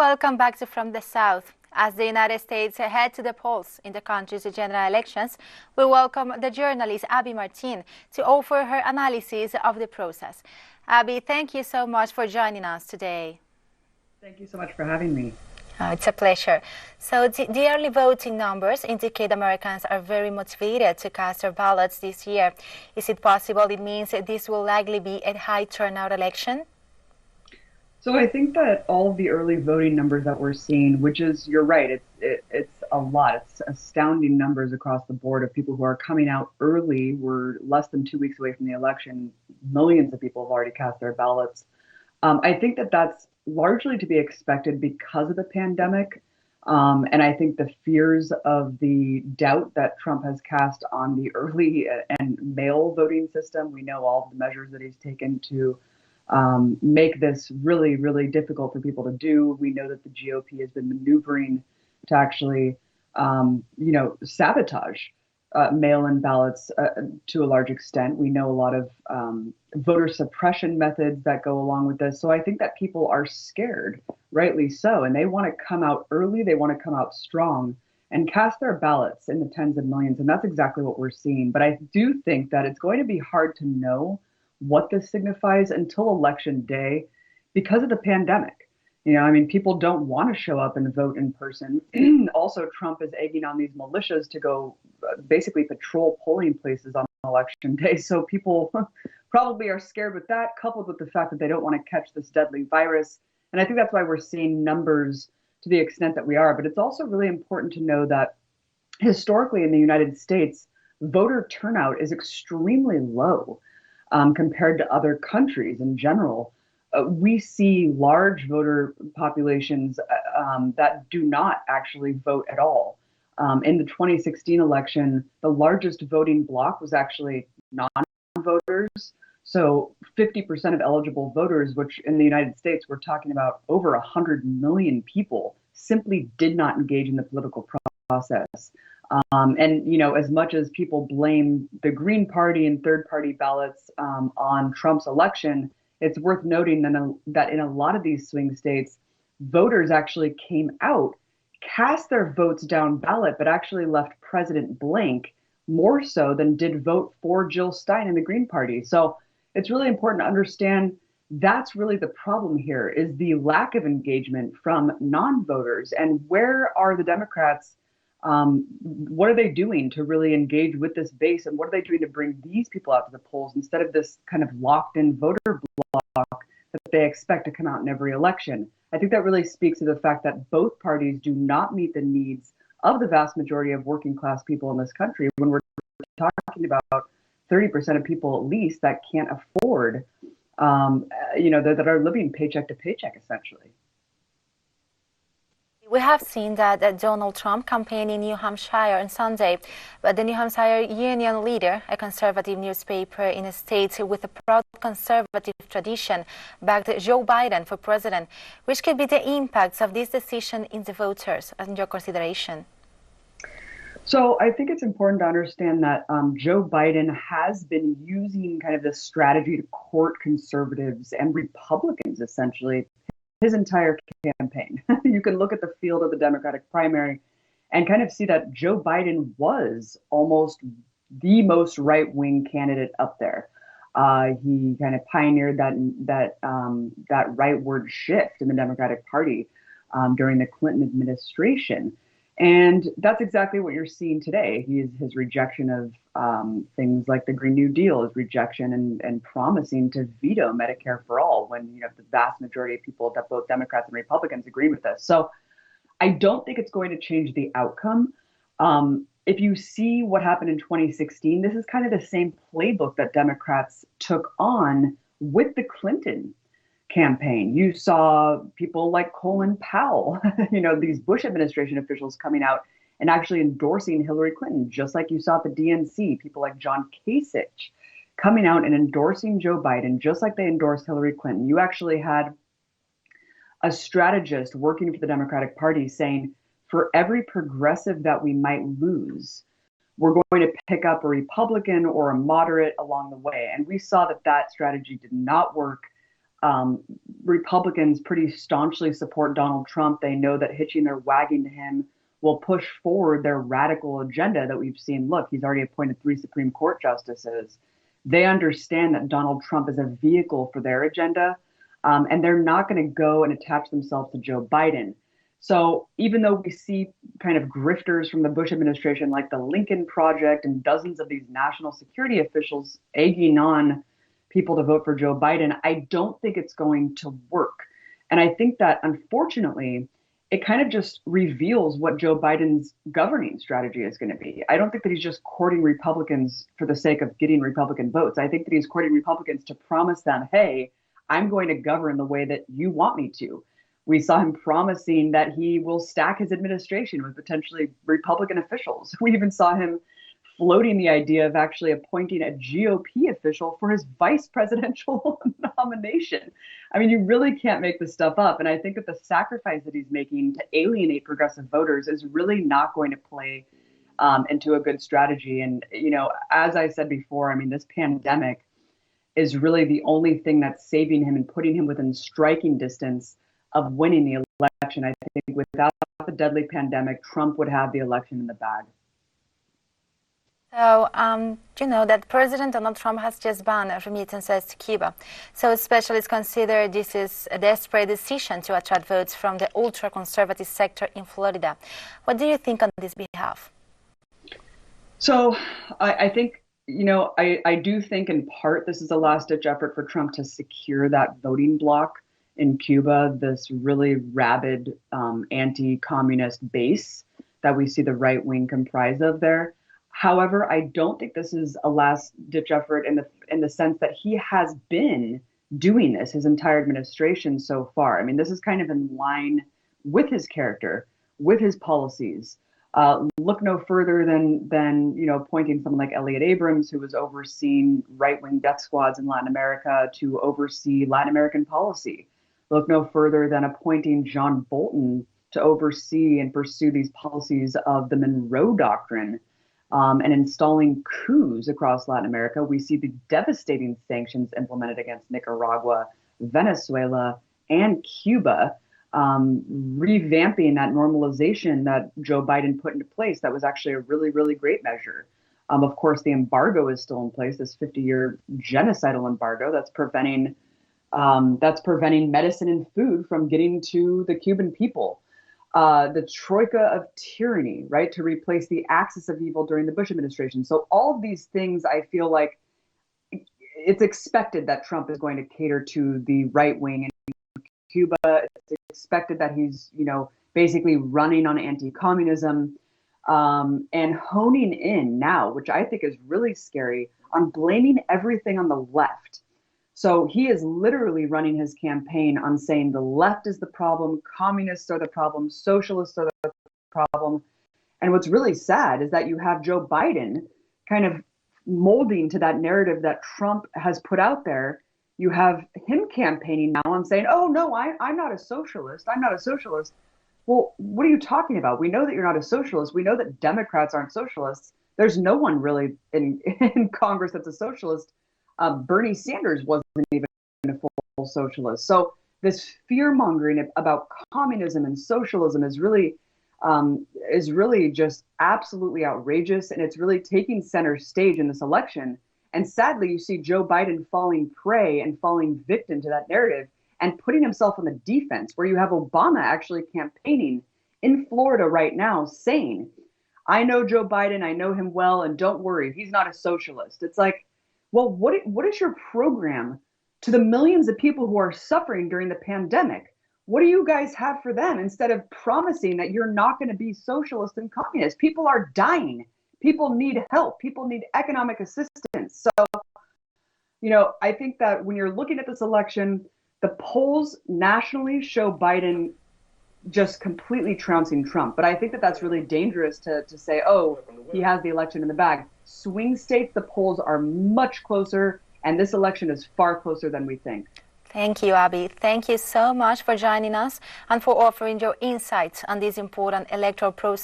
Welcome back to From the South. As the United States head to the polls in the country's general elections, we welcome the journalist Abby Martin to offer her analysis of the process. Abby, thank you so much for joining us today. Thank you so much for having me. It's a pleasure. So the early voting numbers indicate Americans are very motivated to cast their ballots this year. Is it possible it means that this will likely be a high turnout election? So I think that all of the early voting numbers that we're seeing, which is, you're right, it's a lot. It's astounding numbers across the board of people who are coming out early. We're less than 2 weeks away from the election. Millions of people have already cast their ballots. I think that that's largely to be expected because of the pandemic. And I think the fears of the doubt that Trump has cast on the early and mail voting system. We know all of the measures that he's taken to make this really, really difficult for people to do. We know that the GOP has been maneuvering to actually, sabotage mail-in ballots to a large extent. We know a lot of voter suppression methods that go along with this. So I think that people are scared, rightly so, and they want to come out early. They want to come out strong and cast their ballots in the tens of millions. And that's exactly what we're seeing. But I do think that it's going to be hard to know what this signifies until election day because of the pandemic. People don't want to show up and vote in person. Also, Trump is egging on these militias to go basically patrol polling places on election day. So people probably are scared with that, coupled with the fact that they don't want to catch this deadly virus. And I think that's why we're seeing numbers to the extent that we are. But it's also really important to know that historically in the United States, voter turnout is extremely low. Compared to other countries in general. We see large voter populations that do not actually vote at all. In the 2016 election, the largest voting bloc was actually non-voters. So 50% of eligible voters, which in the United States, we're talking about over 100 million people, simply did not engage in the political process. As much as people blame the Green Party and third-party ballots on Trump's election, it's worth noting that in a lot of these swing states, voters actually came out, cast their votes down ballot, but actually left President blank more so than did vote for Jill Stein and the Green Party. So it's really important to understand that's really the problem here is the lack of engagement from non-voters. And where are the Democrats? What are they doing to really engage with this base, and what are they doing to bring these people out to the polls instead of this kind of locked-in voter bloc that they expect to come out in every election? I think that really speaks to the fact that both parties do not meet the needs of the vast majority of working-class people in this country when we're talking about 30% of people at least that can't afford, that are living paycheck to paycheck, essentially. We have seen that Donald Trump campaigned in New Hampshire on Sunday, but the New Hampshire Union Leader, a conservative newspaper in a state with a proud conservative tradition, backed Joe Biden for president. Which could be the impacts of this decision in the voters and your consideration? So I think it's important to understand that Joe Biden has been using kind of this strategy to court conservatives and Republicans, essentially, his entire campaign. You can look at the field of the Democratic primary and kind of see that Joe Biden was almost the most right-wing candidate up there. He kind of pioneered that rightward shift in the Democratic Party during the Clinton administration. And that's exactly what you're seeing today. His rejection of things like the Green New Deal, his rejection and promising to veto Medicare for all when the vast majority of people, that both Democrats and Republicans, agree with this. So I don't think it's going to change the outcome. If you see what happened in 2016, this is kind of the same playbook that Democrats took on with the Clinton campaign. You saw people like Colin Powell, these Bush administration officials coming out and actually endorsing Hillary Clinton, just like you saw at the DNC, people like John Kasich coming out and endorsing Joe Biden, just like they endorsed Hillary Clinton. You actually had a strategist working for the Democratic Party saying, for every progressive that we might lose, we're going to pick up a Republican or a moderate along the way. And we saw that strategy did not work. Republicans pretty staunchly support Donald Trump. They know that hitching their wagon to him will push forward their radical agenda that we've seen. Look, he's already appointed 3 Supreme Court justices. They understand that Donald Trump is a vehicle for their agenda, and they're not going to go and attach themselves to Joe Biden. So even though we see kind of grifters from the Bush administration like the Lincoln Project and dozens of these national security officials egging on people to vote for Joe Biden, I don't think it's going to work. And I think that unfortunately, it kind of just reveals what Joe Biden's governing strategy is going to be. I don't think that he's just courting Republicans for the sake of getting Republican votes. I think that he's courting Republicans to promise them, hey, I'm going to govern the way that you want me to. We saw him promising that he will stack his administration with potentially Republican officials. We even saw him floating the idea of actually appointing a GOP official for his vice presidential nomination. I mean, you really can't make this stuff up. And I think that the sacrifice that he's making to alienate progressive voters is really not going to play into a good strategy. And, you know, as I said before, I mean, this pandemic is really the only thing that's saving him and putting him within striking distance of winning the election. I think without the deadly pandemic, Trump would have the election in the bag. So, you know that President Donald Trump has just banned remittances to Cuba. So specialists consider this is a desperate decision to attract votes from the ultra-conservative sector in Florida. What do you think on this behalf? So I think, you know, I do think in part this is a last-ditch effort for Trump to secure that voting bloc in Cuba, this really rabid anti-communist base that we see the right wing comprise of there. However, I don't think this is a last-ditch effort in the sense that he has been doing this his entire administration so far. I mean, this is kind of in line with his character, with his policies. Look no further than you know, appointing someone like Elliott Abrams, who was overseeing right-wing death squads in Latin America to oversee Latin American policy. Look no further than appointing John Bolton to oversee and pursue these policies of the Monroe Doctrine. And installing coups across Latin America. We see the devastating sanctions implemented against Nicaragua, Venezuela, and Cuba, revamping that normalization that Joe Biden put into place. That was actually a really, really great measure. Of course, the embargo is still in place, this 50-year genocidal embargo that's preventing medicine and food from getting to the Cuban people. The troika of tyranny, right, to replace the axis of evil during the Bush administration. So all of these things, I feel like it's expected that Trump is going to cater to the right wing in Cuba. It's expected that he's, you know, basically running on anti-communism and honing in now, which I think is really scary, on blaming everything on the left. So he is literally running his campaign on saying the left is the problem, communists are the problem, socialists are the problem. And what's really sad is that you have Joe Biden kind of molding to that narrative that Trump has put out there. You have him campaigning now on saying, oh, no, I'm not a socialist. I'm not a socialist. Well, what are you talking about? We know that you're not a socialist. We know that Democrats aren't socialists. There's no one really in Congress that's a socialist. Bernie Sanders wasn't even a full socialist. So this fear mongering about communism and socialism is really just absolutely outrageous, and it's really taking center stage in this election. And sadly, you see Joe Biden falling prey and falling victim to that narrative and putting himself on the defense, where you have Obama actually campaigning in Florida right now saying, I know Joe Biden, I know him well, and don't worry, he's not a socialist. It's like, well, what is your program to the millions of people who are suffering during the pandemic? What do you guys have for them instead of promising that you're not going to be socialist and communist? People are dying. People need help. People need economic assistance. So, you know, I think that when you're looking at this election, the polls nationally show Biden just completely trouncing Trump. But I think that that's really dangerous to say, oh, he has the election in the bag. Swing states, the polls are much closer, and this election is far closer than we think. Thank you, Abby. Thank you so much for joining us and for offering your insights on this important electoral process.